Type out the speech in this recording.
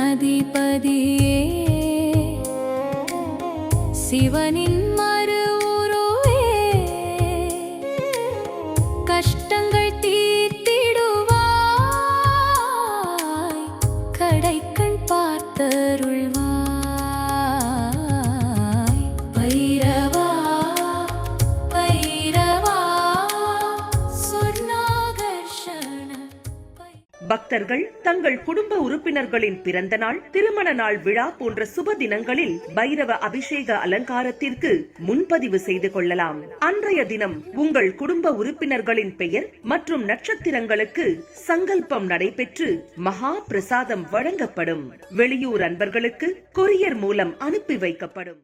அதிபதியே சிவனின் மறு உருவே கஷ்டங்கள் தீர்த்திடுவாய் கடைக்கண் பார்த்தருள்வாய் பைரவா பைரவா சொர்ணாகர்ஷண பக்தர்கள் தங்கள் குடும்ப உறுப்பினர்களின் பிறந்த நாள், திருமண நாள் விழா போன்ற சுப தினங்களில் பைரவ அபிஷேக அலங்காரத்திற்கு முன்பதிவு செய்து கொள்ளலாம். அன்றைய தினம் உங்கள் குடும்ப உறுப்பினர்களின் பெயர் மற்றும் நட்சத்திரங்களுக்கு சங்கல்பம் நடைபெற்று மகா பிரசாதம் வழங்கப்படும். வெளியூர் அன்பர்களுக்கு கொரியர் மூலம் அனுப்பி வைக்கப்படும்.